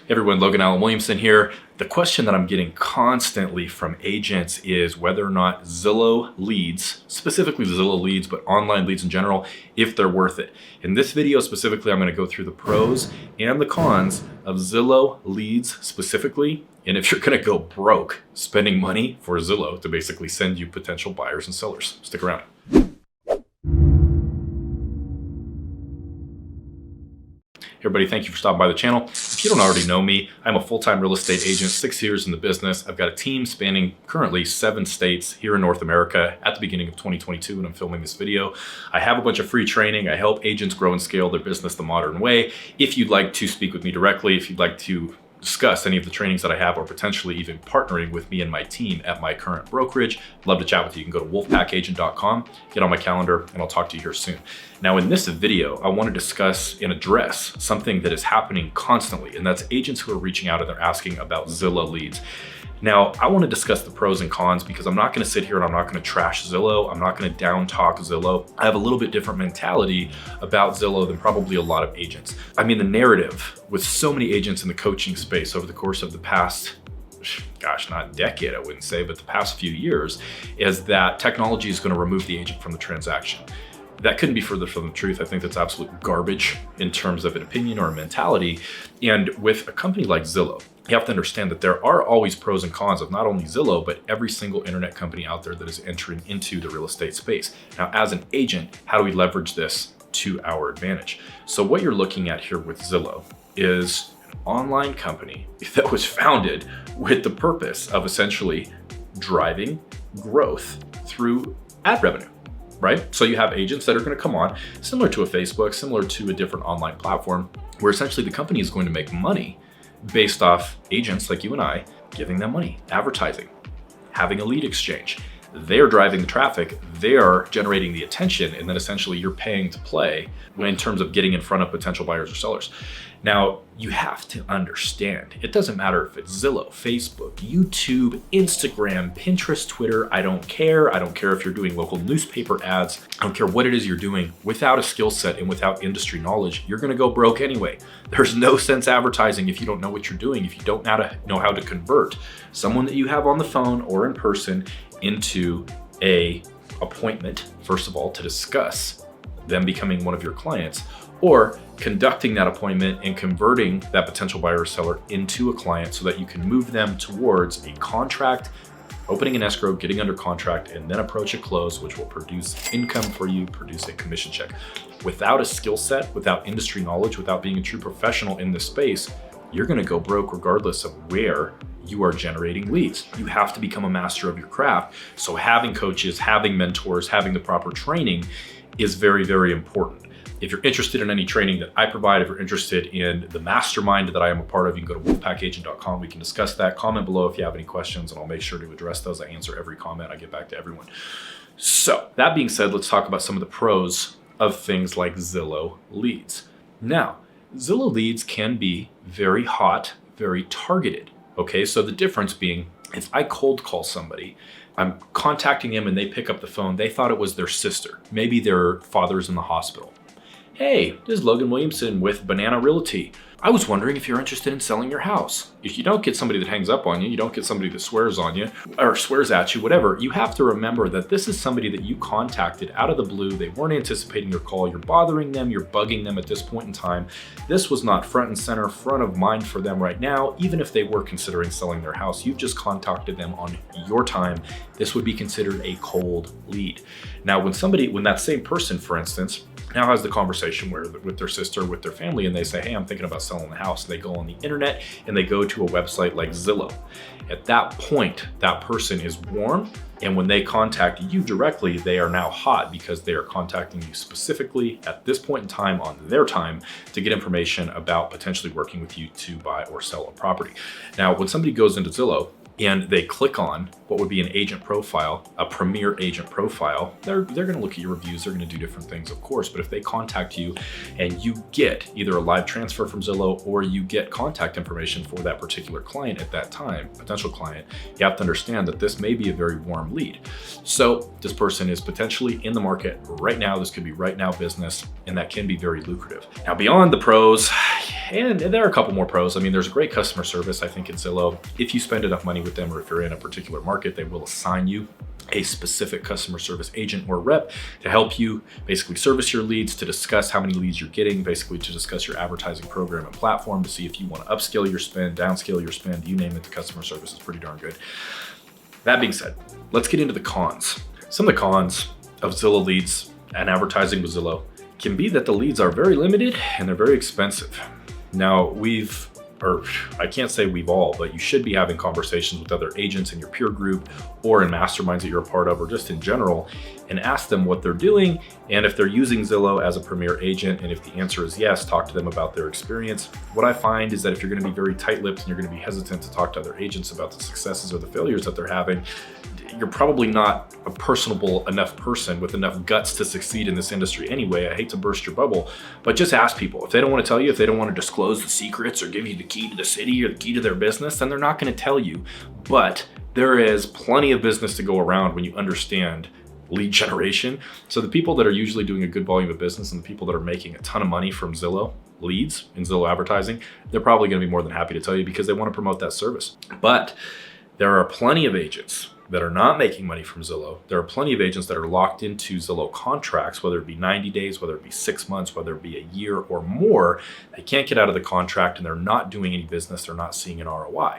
Hey everyone, Logan Allen Williamson here. The question that I'm getting constantly from agents is whether or not Zillow leads, specifically Zillow leads, but online leads in general, if they're worth it. In this video specifically, I'm going to go through the pros and the cons of Zillow leads specifically, and if you're going to go broke spending money for Zillow to basically send you potential buyers and sellers. Stick around. Everybody, thank you for stopping by the channel. If you don't already know me, I'm a full-time real estate agent, 6 years in the business. I've got a team spanning currently 7 states here in North America at the beginning of 2022 when I'm filming this video. I have a bunch of free training. I help agents grow and scale their business the modern way. If you'd like to speak with me directly, if you'd like to discuss any of the trainings that I have or potentially even partnering with me and my team at my current brokerage, I'd love to chat with you. You can go to wolfpackagent.com, get on my calendar, and I'll talk to you here soon. Now in this video, I want to discuss and address something that is happening constantly, and that's agents who are reaching out and they're asking about Zillow leads. Now, I want to discuss the pros and cons because I'm not going to sit here and I'm not going to trash Zillow. I'm not going to down talk Zillow. I have a little bit different mentality about Zillow than probably a lot of agents. I mean, the narrative with so many agents in the coaching space over the course of the past, gosh, not decade, I wouldn't say, but the past few years, is that technology is going to remove the agent from the transaction. That couldn't be further from the truth. I think that's absolute garbage in terms of an opinion or a mentality. And with a company like Zillow, you have to understand that there are always pros and cons of not only Zillow, but every single internet company out there that is entering into the real estate space. Now, as an agent, how do we leverage this to our advantage? So what you're looking at here with Zillow is an online company that was founded with the purpose of essentially driving growth through ad revenue. Right? So you have agents that are going to come on, similar to a Facebook, similar to a different online platform, where essentially the company is going to make money based off agents like you and I giving them money, advertising, having a lead exchange. They're driving the traffic, they're generating the attention, and then essentially you're paying to play in terms of getting in front of potential buyers or sellers. Now, you have to understand, it doesn't matter if it's Zillow, Facebook, YouTube, Instagram, Pinterest, Twitter, I don't care. I don't care if you're doing local newspaper ads. I don't care what it is you're doing. Without a skill set and without industry knowledge, you're gonna go broke anyway. There's no sense advertising if you don't know what you're doing, if you don't know how to convert someone that you have on the phone or in person into a appointment, first of all, to discuss them becoming one of your clients, or conducting that appointment and converting that potential buyer or seller into a client so that you can move them towards a contract, opening an escrow, getting under contract, and then approach a close, which will produce income for you, produce a commission check. Without a skill set, without industry knowledge, without being a true professional in this space, you're gonna go broke regardless of where you are generating leads. You have to become a master of your craft. So having coaches, having mentors, having the proper training is very, very important. If you're interested in any training that I provide, if you're interested in the mastermind that I am a part of, you can go to wolfpackagent.com. We can discuss that. Comment below if you have any questions and I'll make sure to address those. I answer every comment. I get back to everyone. So that being said, let's talk about some of the pros of things like Zillow leads. Now, Zillow leads can be very hot, very targeted. Okay, so the difference being, if I cold call somebody, I'm contacting them and they pick up the phone, they thought it was their sister. Maybe their father's in the hospital. Hey, this is Logan Williamson with Banana Realty. I was wondering if you're interested in selling your house. If you don't get somebody that hangs up on you, you don't get somebody that swears on you or swears at you, whatever, you have to remember that this is somebody that you contacted out of the blue. They weren't anticipating your call. You're bothering them. You're bugging them at this point in time. This was not front and center, front of mind for them right now. Even if they were considering selling their house, you've just contacted them on your time. This would be considered a cold lead. Now, when that same person, for instance, now has the conversation with their sister, with their family, and they say, hey, I'm thinking about selling the house. And they go on the internet and they go to a website like Zillow. At that point, that person is warm. And when they contact you directly, they are now hot because they are contacting you specifically at this point in time on their time to get information about potentially working with you to buy or sell a property. Now, when somebody goes into Zillow and they click on what would be an agent profile, a premier agent profile, they're gonna look at your reviews, they're gonna do different things, of course, but if they contact you and you get either a live transfer from Zillow or you get contact information for that particular client at that time, potential client, you have to understand that this may be a very warm lead. So this person is potentially in the market right now, this could be right now business, and that can be very lucrative. Now, beyond the pros, And there are a couple more pros. I mean, there's a great customer service, I think, in Zillow. If you spend enough money with them, or if you're in a particular market, they will assign you a specific customer service agent or rep to help you basically service your leads, to discuss how many leads you're getting, basically to discuss your advertising program and platform, to see if you want to upscale your spend, downscale your spend, you name it, the customer service is pretty darn good. That being said, let's get into the cons. Some of the cons of Zillow Leads and advertising with Zillow can be that the leads are very limited and they're very expensive. Now, I can't say we've all, but you should be having conversations with other agents in your peer group or in masterminds that you're a part of, or just in general, and ask them what they're doing and if they're using Zillow as a premier agent. And if the answer is yes, talk to them about their experience. What I find is that if you're going to be very tight-lipped and you're going to be hesitant to talk to other agents about the successes or the failures that they're having, you're probably not a personable enough person with enough guts to succeed in this industry anyway. I hate to burst your bubble, but just ask people. If they don't want to tell you, if they don't want to disclose the secrets or give you the key to the city or the key to their business, then they're not going to tell you. But there is plenty of business to go around when you understand lead generation. So the people that are usually doing a good volume of business and the people that are making a ton of money from Zillow leads and Zillow advertising, they're probably going to be more than happy to tell you because they want to promote that service. But there are plenty of agents that are not making money from Zillow. There are plenty of agents that are locked into Zillow contracts, whether it be 90 days, whether it be 6 months, whether it be a year or more. They can't get out of the contract and they're not doing any business. They're not seeing an ROI.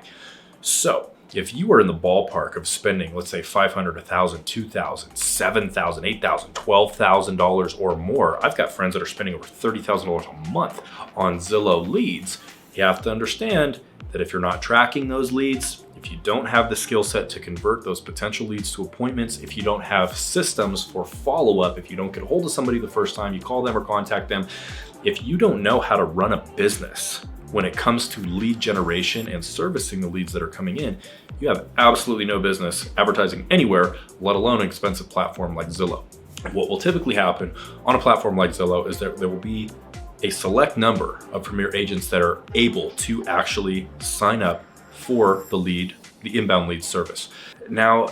So if you are in the ballpark of spending, let's say $500, $1,000, $2,000, $7,000, $8,000, $12,000 or more, I've got friends that are spending over $30,000 a month on Zillow leads. You have to understand that if you're not tracking those leads, if you don't have the skill set to convert those potential leads to appointments, if you don't have systems for follow-up, if you don't get a hold of somebody the first time you call them or contact them, if you don't know how to run a business when it comes to lead generation and servicing the leads that are coming in, you have absolutely no business advertising anywhere, let alone an expensive platform like Zillow. What will typically happen on a platform like Zillow is that there will be a select number of premier agents that are able to actually sign up for the inbound lead service. Now,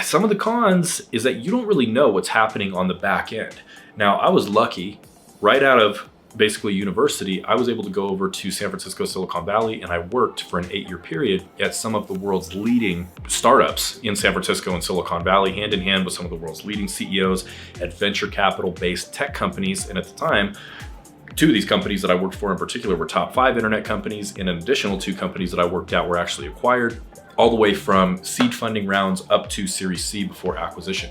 some of the cons is that you don't really know what's happening on the back end. Now, I was lucky right out of basically university, I was able to go over to San Francisco, Silicon Valley, and I worked for an 8-year period at some of the world's leading startups in San Francisco and Silicon Valley, hand in hand with some of the world's leading CEOs at venture capital-based tech companies. And at the time, 2 of these companies that I worked for in particular were top 5 internet companies, and an additional 2 companies that I worked at were actually acquired, all the way from seed funding rounds up to Series C before acquisition.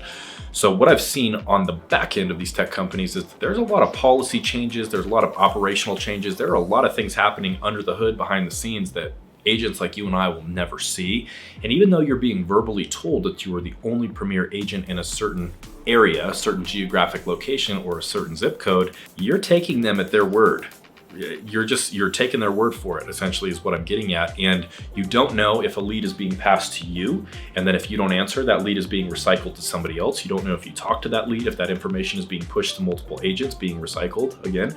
So what I've seen on the back end of these tech companies is that there's a lot of policy changes, there's a lot of operational changes, there are a lot of things happening under the hood behind the scenes that agents like you and I will never see. And even though you're being verbally told that you are the only premier agent in a certain area, a certain geographic location, or a certain zip code, you're taking them at their word. You're taking their word for it, essentially, is what I'm getting at. And you don't know if a lead is being passed to you, and then if you don't answer, that lead is being recycled to somebody else. You don't know if you talk to that lead, if that information is being pushed to multiple agents, being recycled again.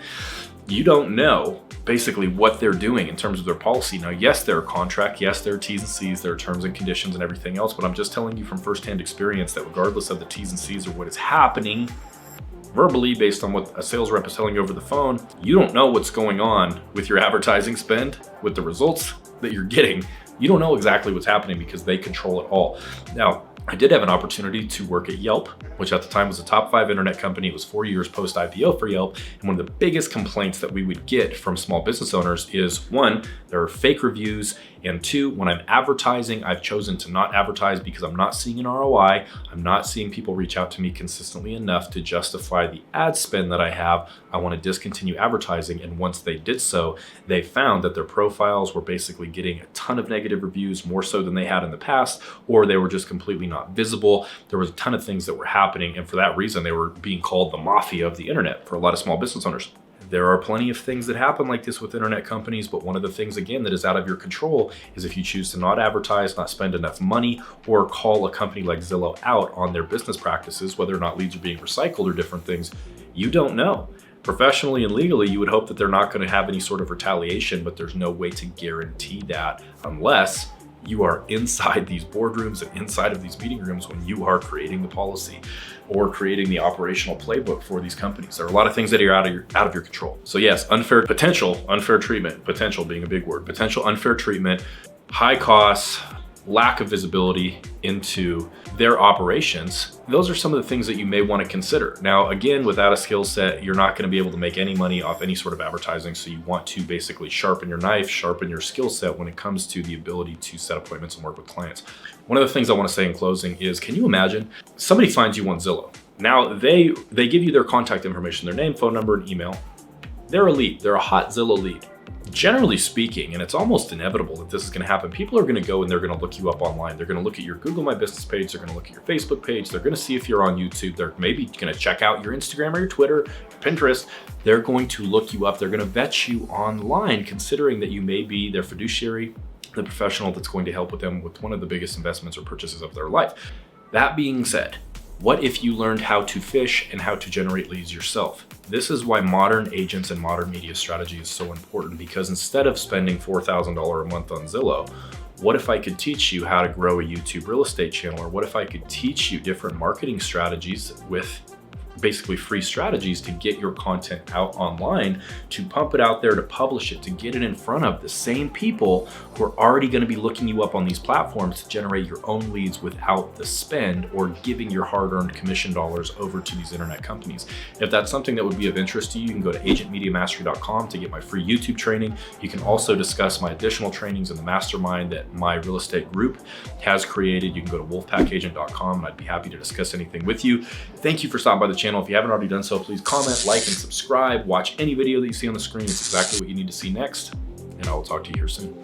You don't know basically what they're doing in terms of their policy. Now, yes, there are contract, yes, there are T's and C's, there are terms and conditions and everything else, but I'm just telling you from firsthand experience that regardless of the T's and C's or what is happening verbally based on what a sales rep is telling you over the phone, you don't know what's going on with your advertising spend, with the results that you're getting. You don't know exactly what's happening because they control it all. Now, I did have an opportunity to work at Yelp, which at the time was a top 5 internet company. It was 4 years post IPO for Yelp. And one of the biggest complaints that we would get from small business owners is 1, there are fake reviews, and 2, when I'm advertising, I've chosen to not advertise because I'm not seeing an ROI. I'm not seeing people reach out to me consistently enough to justify the ad spend that I have. I want to discontinue advertising. And once they did so, they found that their profiles were basically getting a ton of negative reviews, more so than they had in the past, or they were just completely not visible. There was a ton of things that were happening. And for that reason, they were being called the mafia of the internet for a lot of small business owners. There are plenty of things that happen like this with internet companies, but one of the things, again, that is out of your control is if you choose to not advertise, not spend enough money, or call a company like Zillow out on their business practices, whether or not leads are being recycled or different things, you don't know. Professionally and legally, you would hope that they're not going to have any sort of retaliation, but there's no way to guarantee that unless You are inside these boardrooms and inside of these meeting rooms when you are creating the policy or creating the operational playbook for these companies. There are a lot of things that are out of your control. So yes, unfair treatment, potential being a big word, potential unfair treatment, high costs, lack of visibility into their operations. Those are some of the things that you may want to consider. Now, again, without a skill set, you're not going to be able to make any money off any sort of advertising. So you want to basically sharpen your knife, sharpen your skill set when it comes to the ability to set appointments and work with clients. One of the things I want to say in closing is, can you imagine somebody finds you on Zillow? Now they give you their contact information, their name, phone number, and email. They're a lead. They're a hot Zillow lead. Generally speaking, and it's almost inevitable that this is going to happen, people are going to go and they're going to look you up online. They're going to look at your Google My Business page. They're going to look at your Facebook page. They're going to see if you're on YouTube. They're maybe going to check out your Instagram or your Twitter, your Pinterest. They're going to look you up. They're going to vet you online, considering that you may be their fiduciary, the professional that's going to help with them with one of the biggest investments or purchases of their life. That being said, what if you learned how to fish and how to generate leads yourself? This is why modern agents and modern media strategy is so important, because instead of spending $4,000 a month on Zillow, what if I could teach you how to grow a YouTube real estate channel? Or what if I could teach you different marketing strategies with basically free strategies to get your content out online, to pump it out there, to publish it, to get it in front of the same people who are already going to be looking you up on these platforms to generate your own leads without the spend or giving your hard-earned commission dollars over to these internet companies. If that's something that would be of interest to you, you can go to agentmediamastery.com to get my free YouTube training. You can also discuss my additional trainings in the mastermind that my real estate group has created. You can go to wolfpackagent.com and I'd be happy to discuss anything with you. Thank you for stopping by the channel. If you haven't already done so, please comment, like, and subscribe. Watch any video that you see on the screen. It's exactly what you need to see next, and I will talk to you here soon.